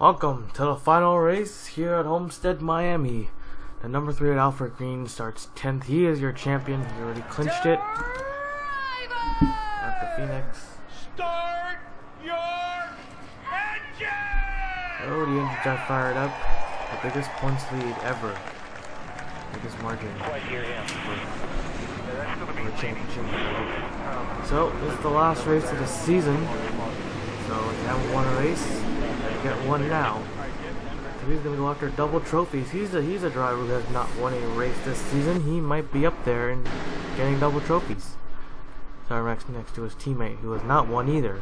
Welcome to the final race here at Homestead, Miami. The number 3 at Alfred Green starts 10th. He is your champion. He already clinched it at the Phoenix. Start your engine! Oh, the engine got fired up. The biggest points lead ever. Biggest margin for the championship. So, this is the last race of the season. So, if you haven't won a race, you get one now. So he's going to go after double trophies. He's a driver who has not won a race this season. He might be up there and getting double trophies. So next to his teammate who has not won either.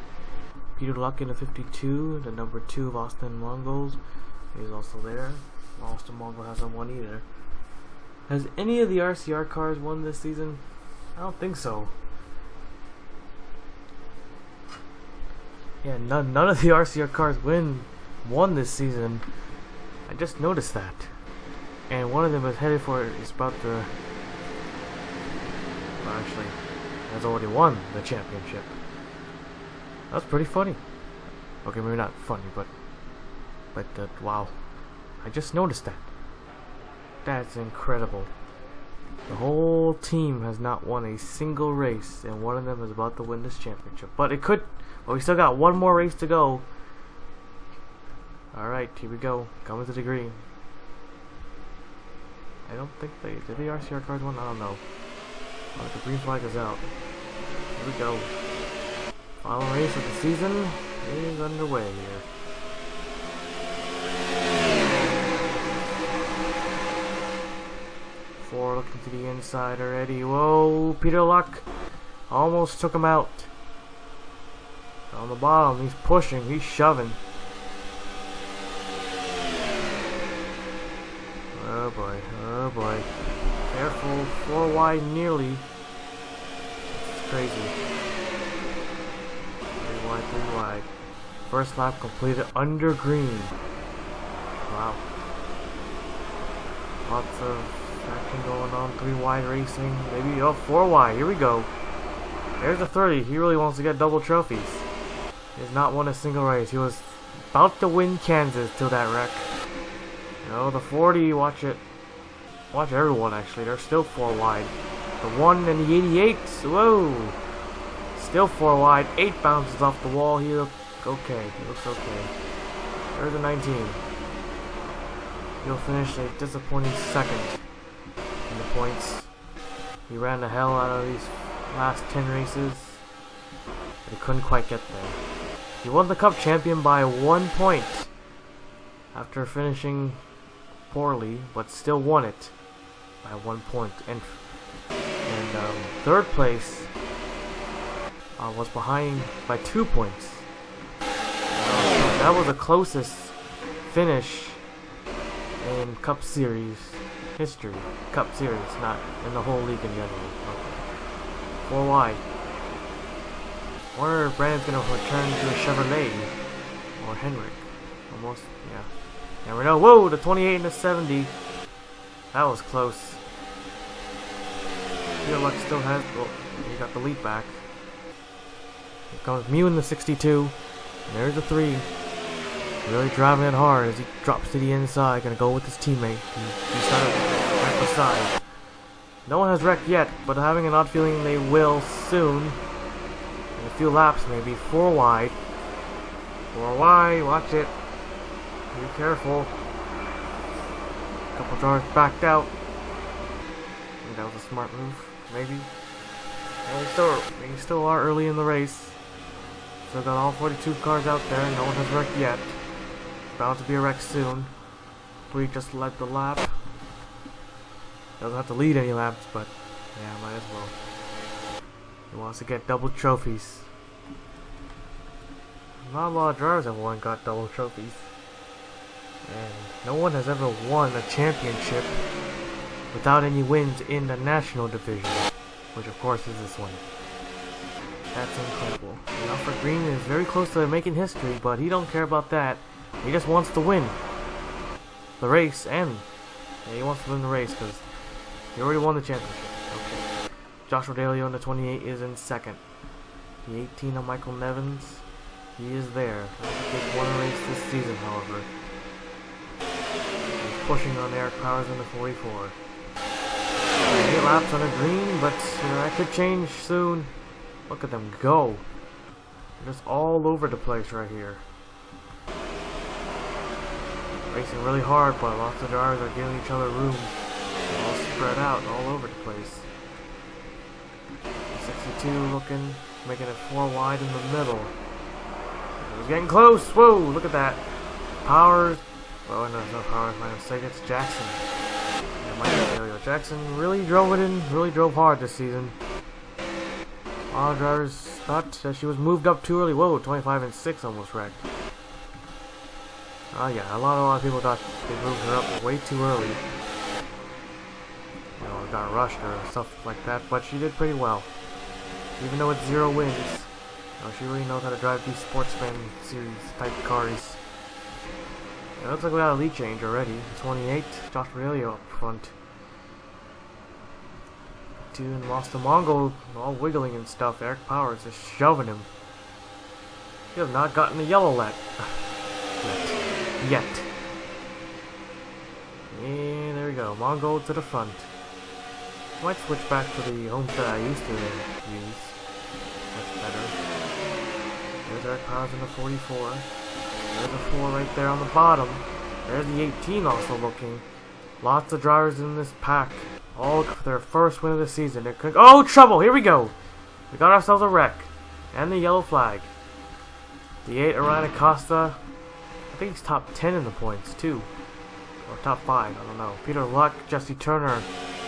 Peter Luck in the 52, the number 2 of Austin Mongols. He's also there. Austin Mongol hasn't won either. Has any of the ISCR cars won this season? I don't think so. Yeah, none of the ISCR cars won this season. I just noticed that. And one of them is headed for is about to actually has already won the championship. That's pretty funny. Okay, maybe not funny, but wow. I just noticed that. That's incredible. The whole team has not won a single race, and one of them is about to win this championship. But it could. Well, we still got one more race to go. Alright, here we go. Coming to the green. I don't think did the RCR cars win? I don't know. Oh, the green flag is out. Here we go. Final race of the season is underway here. Four looking to the inside already. Whoa, Peter Luck almost took him out. On the bottom, he's pushing, he's shoving. Oh boy, oh boy. Careful, 4 wide nearly. It's crazy. 3 wide, 3 wide. First lap completed under green. Wow. Lots of action going on, 3 wide racing. Maybe, 4 wide, here we go. There's a 30, he really wants to get double trophies. He has not won a single race. He was about to win Kansas till that wreck. No, the 40, watch it. Watch everyone actually, they're still 4 wide. The 1 and the 88, whoa! Still 4 wide, 8 bounces off the wall. He looks okay, he looks okay. There's a 19. He'll finish a disappointing 2nd in the points. He ran the hell out of these last 10 races, but he couldn't quite get there. He won the Cup champion by 1 point after finishing poorly, but still won it by 1 point. And 3rd place was behind by 2 points. That was the closest finish in Cup Series history. Cup Series, not in the whole league in general. 4 wide. Or Brandon's gonna return to a Chevrolet or Henrik. Almost, yeah. Never know. Whoa, the 28 and the 70. That was close. Peter Luck still has. Well, he got the lead back. Here comes Mew in the 62. And there's the 3. Really driving it hard as he drops to the inside. Gonna go with his teammate. He started right beside. No one has wrecked yet, but having an odd feeling they will soon. In a few laps, maybe 4 wide. 4 wide, watch it. Be careful. A couple drivers backed out. I think that was a smart move, maybe. And we still are early in the race. Still got all 42 cars out there. No one has wrecked yet. Bound to be a wreck soon. We just led the lap. Doesn't have to lead any laps, but yeah, might as well. He wants to get double trophies. Not a lot of drivers have got double trophies. And no one has ever won a championship without any wins in the national division, which of course is this one. That's incredible. And Alfred Green is very close to making history, but he don't care about that. He just wants to win the race, and he wants to win the race because he already won the championship. Okay. Joshua Dalio in the 28 is in 2nd. The 18 of Michael Nevins He is there. He's won a race this season, however. He's pushing on Eric Powers in the 44. 8 laps on a green, but that could change soon. Look at them go. They're just all over the place right here. Racing really hard, but lots of drivers are giving each other room. They're all spread out all over the place. 62 looking, making it 4 wide in the middle. It was getting close. Whoa, look at that. Powers. Oh, no, it's not Powers. My mistake. It's Jackson. Yeah, Jackson really drove it in. Really drove hard this season. A lot of drivers thought that she was moved up too early. Whoa, 25 and 6 almost wrecked. Oh yeah, a lot of people thought they moved her up way too early. You know, got rushed or stuff like that, but she did pretty well. Even though it's 0 wins, you know, she really knows how to drive these Sportsman series type cars. It looks like we got a lead change already. 28, Josh Aurelio up front. 2 and lost to Mongol, all wiggling and stuff. Eric Powers is shoving him. He has not gotten a yellow yet. And there we go. Mongol to the front. Might switch back to the Homestead I used to use. Much better. There's Eric Powers in the 44. There's a 4 right there on the bottom. There's the 18 also looking. Lots of drivers in this pack. All for their first win of the season. Oh, trouble! Here we go! We got ourselves a wreck. And the yellow flag. The 8, Orion Acosta. I think he's top 10 in the points, too. Or top 5, I don't know. Peter Luck, Jesse Turner.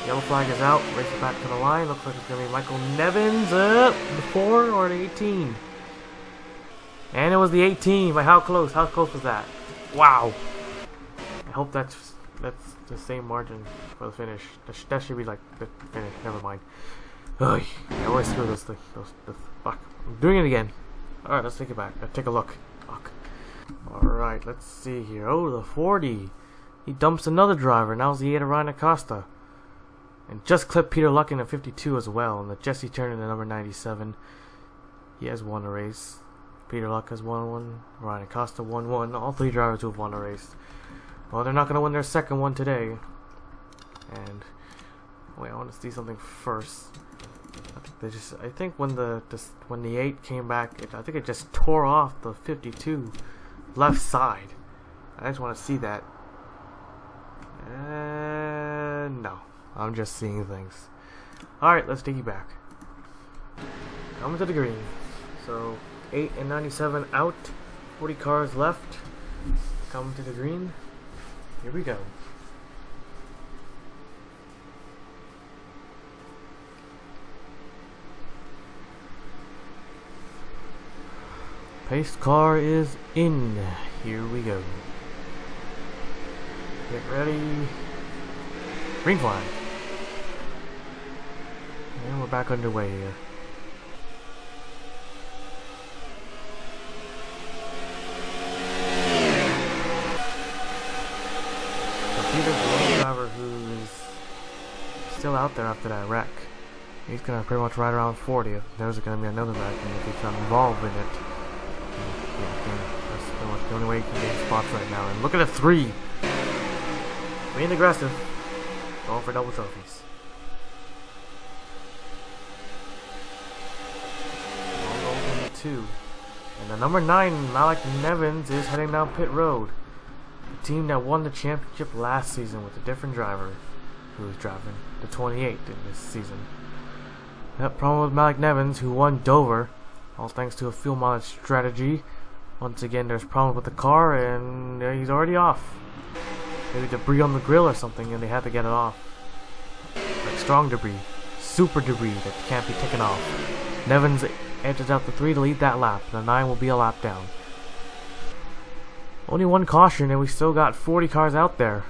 Yellow flag is out. Racing back to the line. Looks like it's going to be Michael Nevins. The 4 or the 18? And it was the 18. But how close? How close was that? Wow. I hope that's the same margin for the finish. That should be like the finish. Never mind. Ugh, I always screw those things. Fuck. I'm doing it again. Alright, let's take it back. Let's take a look. Fuck. Alright, let's see here. Oh, the 40. He dumps another driver. Now it's the 8 Orion Acosta. And just clipped Peter Luck in the 52 as well. And the Jesse Turner in the number 97. He has won a race. Peter Luck has won one. Orion Acosta won one. All 3 drivers who have won a race. Well, they're not going to win their second one today. And wait, I want to see something first. I think when the 8 came back, I think it just tore off the 52 left side. I just want to see that. No, I'm just seeing things. All right, let's take you back. Coming to the green. So 8 and 97 out. 40 cars left. Coming to the green. Here we go. Pace car is in. Here we go. Get ready. Green flag. And we're back underway here. Peter's the only driver who's still out there after that wreck. He's gonna pretty much ride around 40 if there's gonna be another wreck and if he's not involved in it. That's pretty much the only way he can get spots right now. And look at the 3! Being aggressive. Going for double trophies. Going to 2. And the number 9, Malik Nevins, is heading down pit road. The team that won the championship last season with a different driver who is driving the 28 in this season. That problem with Malik Nevins, who won Dover, all thanks to a fuel mileage strategy. Once again, there's problems with the car, and he's already off. Maybe debris on the grill or something, and they had to get it off. Like strong debris, super debris that can't be taken off. Nevins edges out the 3 to lead that lap. The 9 will be a lap down. Only one caution, and we still got 40 cars out there.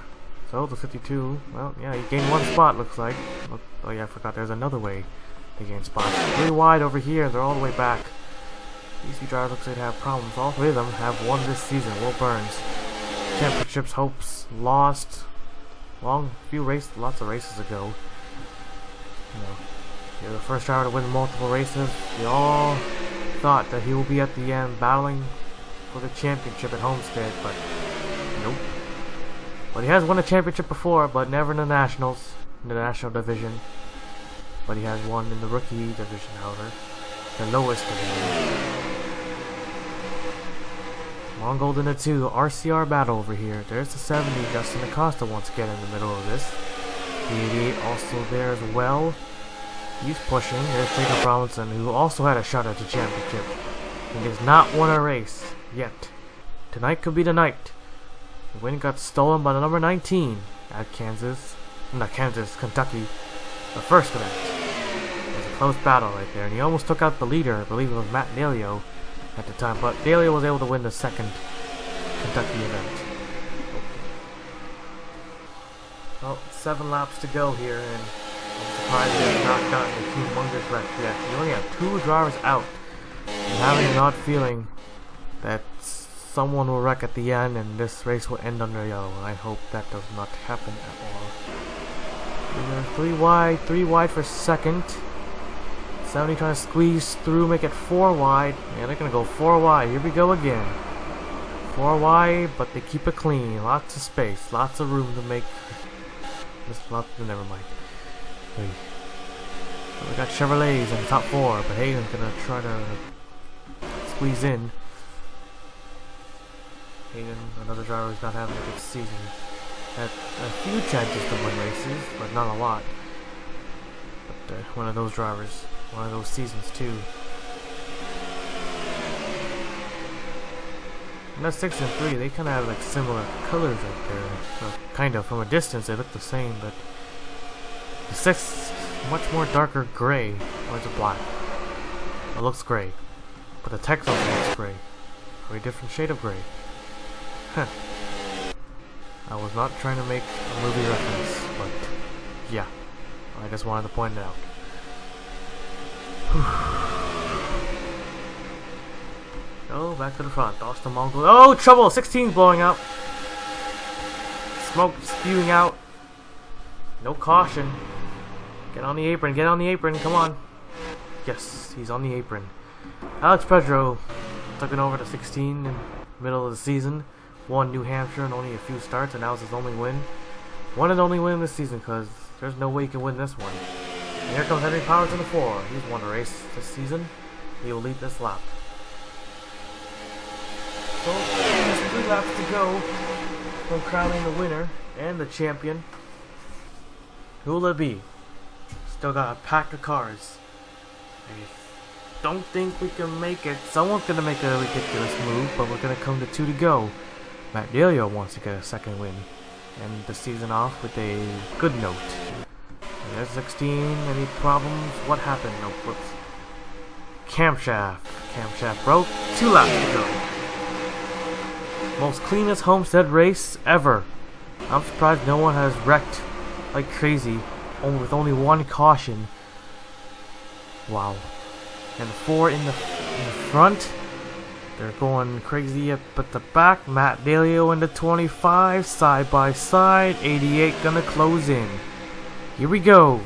So the 52, well, yeah, he gained 1 spot, looks like. Oh yeah, I forgot there's another way to gain spots. 3 wide over here, they're all the way back. These 2 drivers looks like they have problems. All 3 of them have won this season. Will Burns. Championships hopes lost. Lots of races ago. You know, you're the first driver to win multiple races. We all thought that he will be at the end battling for the championship at Homestead, but nope. But he has won a championship before, but never in the Nationals, in the National Division. But he has won in the Rookie Division, however, the lowest division. Long Golden to 2, RCR battle over here. There's the 70, Justin Acosta once again in the middle of this. The 88 also there as well. He's pushing. There's Jacob Robinson, who also had a shot at the championship. He has not won a race yet. Tonight could be the night. The win got stolen by the number 19 at Kentucky. The first event. It was a close battle right there, and he almost took out the leader. I believe it was Matt Dalio at the time, but Dalio was able to win the second Kentucky event. Well, 7 laps to go here, and I'm surprised they have not gotten a humongous wreck yet. You only have 2 drivers out. I'm having an odd feeling that someone will wreck at the end and this race will end under yellow. I hope that does not happen at all. 3 wide for second. 70 trying to squeeze through, make it 4 wide. Yeah, they're going to go 4 wide. Here we go again. 4 wide, but they keep it clean. Lots of space, lots of room to make. Never mind. So we got Chevrolets in the top 4, but Hayden's going to try to squeeze in. Hayden, another driver who's not having a good season. Had a few chances to win races, but not a lot. But one of those drivers, one of those seasons too. And that 6 and 3, they kind of have like similar colors right there. So kind of from a distance, they look the same, but the 6 much more darker gray, or is it black? It looks gray, but the text also looks gray. A very different shade of gray. Huh. I was not trying to make a movie reference, but yeah, I just wanted to point it out. Oh, back to the front. Austin Mongol. Oh, trouble! 16 blowing up. Smoke spewing out. No caution. Get on the apron. Get on the apron. Come on. Yes, he's on the apron. Alex Pedro took it over to 16 in the middle of the season. Won New Hampshire in only a few starts, and that was his only win. One and only win this season, because there's no way he can win this one. And here comes Henry Powers in the 4. He's won a race this season. He will lead this lap. So, there's 3 laps to go from crowning the winner and the champion. Who will it be? Still got a pack of cars. I don't think we can make it. Someone's going to make a ridiculous move, but we're going to come to 2 to go. Matt Dalio wants to get a second win and the season off with a good note. And there's 16. Any problems? What happened? No, whoops. Camshaft. Camshaft broke. 2 laps to go. Most cleanest Homestead race ever. I'm surprised no one has wrecked like crazy with only 1 caution. Wow. And 4 in the front. They're going crazy up at the back. Matt Dalio in the 25, side by side. 88 gonna close in. Here we go.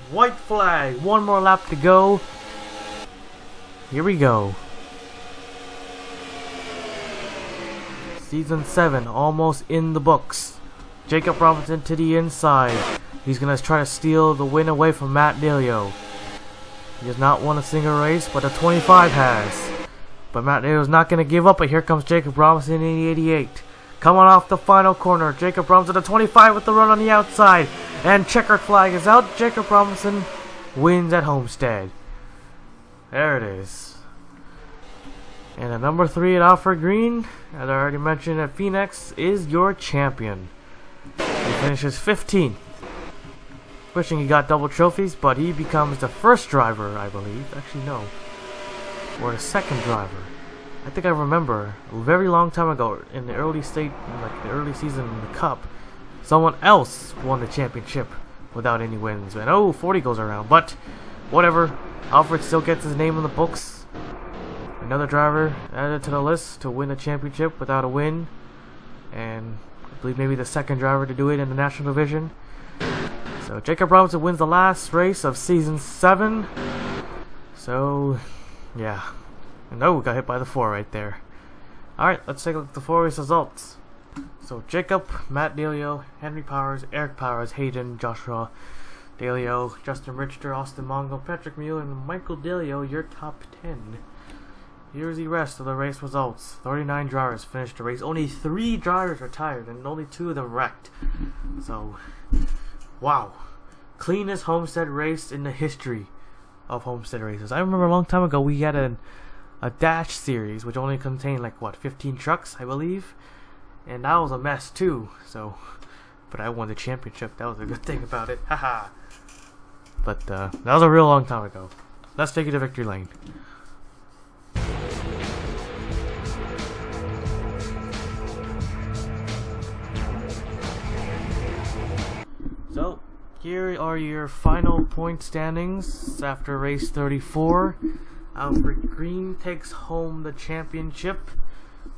White flag. 1 more lap to go. Here we go. Season 7 almost in the books. Jacob Robinson to the inside. He's gonna try to steal the win away from Matt Dalio. He has not won a single race, but the 25 has. But Matt Dalio's not going to give up, but here comes Jacob Robinson in the 88. Coming off the final corner, Jacob Robinson, the 25 with the run on the outside. And checkered flag is out. Jacob Robinson wins at Homestead. There it is. And the number 3 at Alfred Green, as I already mentioned at Phoenix, is your champion. He finishes 15th. Wishing he got double trophies, but he becomes the first driver, I believe. Actually, no. Or the second driver. I think I remember a very long time ago in the early season in the Cup, someone else won the championship without any wins. And oh, 40 goes around, but whatever. Alfred still gets his name in the books. Another driver added to the list to win the championship without a win, and I believe maybe the second driver to do it in the National Division. So Jacob Robinson wins the last race of season 7. So yeah, No, got hit by the 4 right there. Alright, let's take a look at the 4 race results. So Jacob, Matt Delio, Henry Powers, Eric Powers, Hayden, Joshua Delio, Justin Richter, Austin Mongo, Patrick Mule, and Michael Delio, your top 10. Here's the rest of the race results. 39 drivers finished the race. Only 3 drivers retired, and only 2 of them wrecked. So, wow. Cleanest Homestead race in the history of Homestead races. I remember a long time ago we had a dash series, which only contained like, what, 15 trucks, I believe? And that was a mess too, so... But I won the championship. That was a good thing about it. Haha. But, that was a real long time ago. Let's take it to victory lane. So, here are your final point standings after race 34. Alfred Green takes home the championship.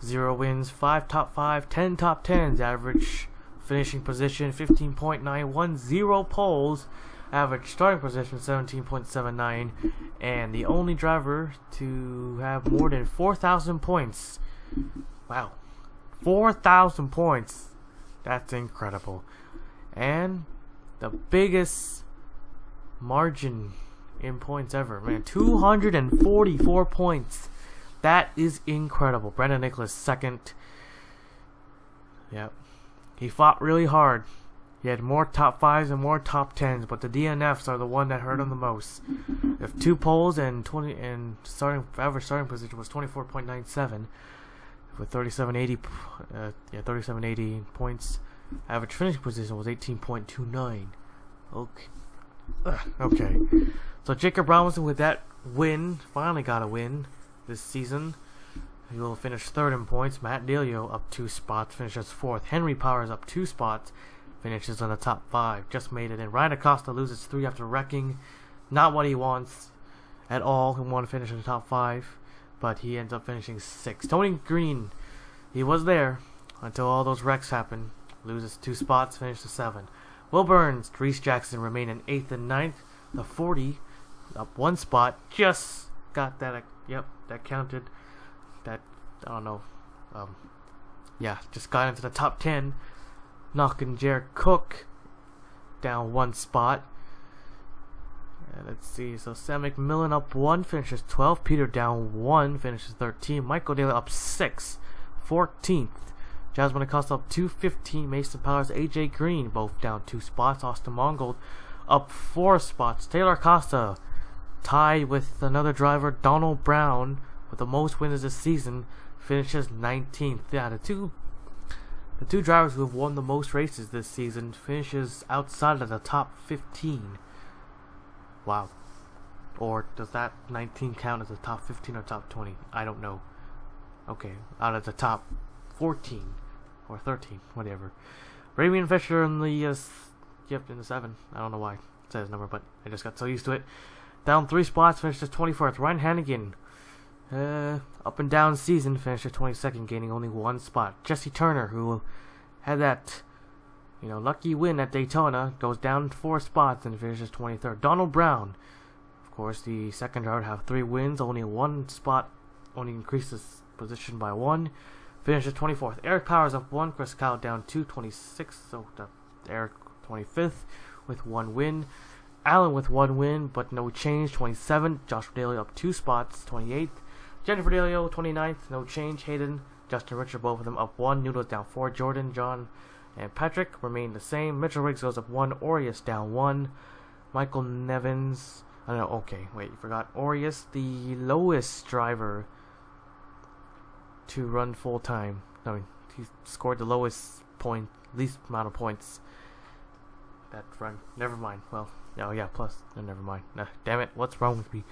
0 wins, 5 top 5, 10 top 10s. Average finishing position 15.91, 0 poles. Average starting position 17.79. And the only driver to have more than 4,000 points. Wow. 4,000 points. That's incredible. And the biggest margin in points ever, man. 244 points. That is incredible. Brendan Nicholas second. Yep. He fought really hard. He had more top 5s and more top 10s, but the DNFs are the one that hurt him the most. If 2 poles and average starting position was 24.97 with 3780 points. Average finishing position was 18.29. Okay. Okay. So Jacob Robinson with that win, finally got a win this season. He will finish 3rd in points. Matt Delio up 2 spots, finishes 4th. Henry Powers up 2 spots, finishes on the top 5. Just made it in. Ryan Acosta loses 3 after wrecking. Not what he wants at all. He wanted to finish in the top 5, but he ends up finishing 6th. Tony Green, he was there until all those wrecks happened. Loses 2 spots, finishes 7. Will Burns, Reese Jackson remain in 8th and 9th. The 40 up 1 spot. Just got that. Yep, that counted. That, I don't know. Yeah, just got into the top 10. Knocking Jared Cook down 1 spot. Let's see. So Sam McMillan up 1, finishes 12. Peter down 1, finishes 13. Michael Daly up 6, 14th. Jasmine Acosta up 2, 15. Mason Powers, AJ Green both down 2 spots. Austin Mongold up 4 spots. Taylor Acosta tied with another driver, Donald Brown, with the most wins this season, finishes 19th. Yeah, the two drivers who have won the most races this season finishes outside of the top 15. Wow. Or does that 19 count as the top 15 or top 20? I don't know. Okay, out of the top 14 or 13, whatever. Ramian Fisher in the in the 7. I don't know why it says number, but I just got so used to it. Down 3 spots, finishes 24th. Ryan Hannigan, up and down season, finishes 22nd, gaining only 1 spot. Jesse Turner, who had that, lucky win at Daytona, goes down 4 spots and finishes 23rd. Donald Brown, of course, the second driver to have 3 wins, only 1 spot, only increases position by 1, finishes 24th. Eric Powers up 1, Chris Kyle down 2, 26th, so Eric 25th with 1 win. Allen with 1 win, but no change, 27th. Joshua Daly up 2 spots, 28th. Jennifer Delio, 29th, no change. Hayden, Justin Richard, both of them up 1. Noodles down 4. Jordan, John, and Patrick remain the same. Mitchell Riggs goes up 1. Orius down 1. Michael Nevins, I don't know, okay, wait, you forgot. Orius, the lowest driver to run full time. No, he scored the least amount of points that run. Never mind. Well, oh yeah, plus, no, never mind. Nah, damn it, what's wrong with me?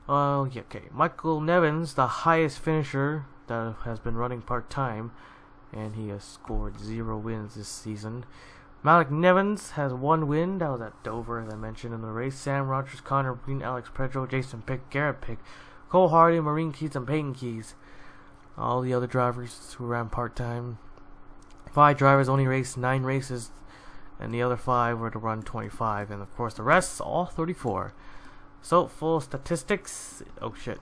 Oh, yeah, okay. Michael Nevins, the highest finisher that has been running part-time, and he has scored 0 wins this season. Malik Nevins has 1 win. That was at Dover, as I mentioned in the race. Sam Rogers, Connor Green, Alex Pedro, Jason Pick, Garrett Pick, Cole Hardy, Maureen Keys, and Peyton Keys. All the other drivers who ran part-time. 5 drivers only raced 9 races, and the other 5 were to run 25. And, of course, the rest, all 34. So, full statistics. Oh, shit.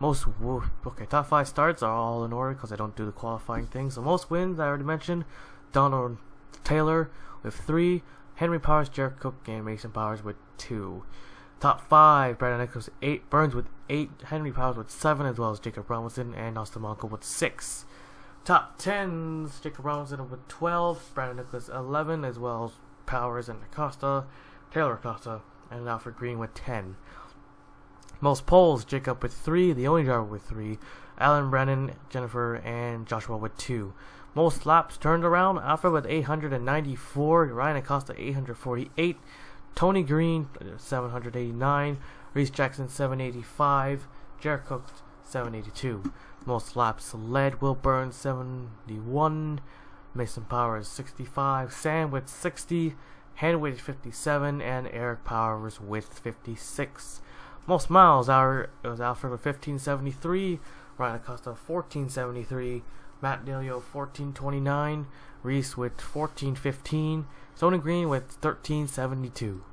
Okay, top 5 starts are all in order because I don't do the qualifying thing. So most wins, I already mentioned, Donald Taylor with 3, Henry Powers, Jared Cook, and Mason Powers with 2. Top 5, Brandon Nichols 8, Burns with 8, Henry Powers with 7, as well as Jacob Robinson and Austin Monco with 6. Top 10s, Jacob Robinson with 12, Brandon Nichols 11, as well as Powers and Acosta, Taylor Acosta, and Alfred Green with 10. Most poles, Jacob with 3, the only driver with 3, Alan, Brandon, Jennifer, and Joshua with 2. Most laps turned around, Alfred with 894, Ryan Acosta 848, Tony Green 789, Reese Jackson 785, Jared Cook 782. Most laps led, Will Burns 71, Mason Powers 65, Sam with 60, Henry with 57, and Eric Powers with 56. Most miles, it was Alfred with 1573, Ryan Acosta 1473, Matt Delio 1429, Reese with 1415, Tony Green with 1372.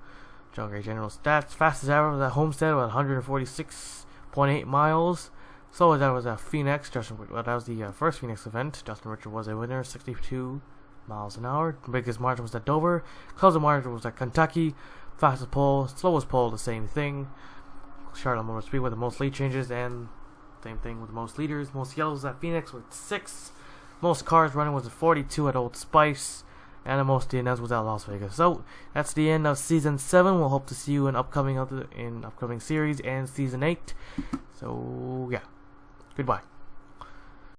John Gray general stats: fastest ever was at Homestead with 146.8 miles. So that was at Phoenix. That was the first Phoenix event. Justin Richard was a winner, 62 miles an hour. The biggest margin was at Dover. Closest margin was at Kentucky. Fastest pole, slowest pole, the same thing. Charlotte Motor Speed with the most lead changes, and same thing with the most leaders. Most yellows at Phoenix with 6. Most cars running was at 42 at Old Spice, and the most DNS was at Las Vegas. So that's the end of season 7. We'll hope to see you in upcoming series and season 8. So yeah, goodbye.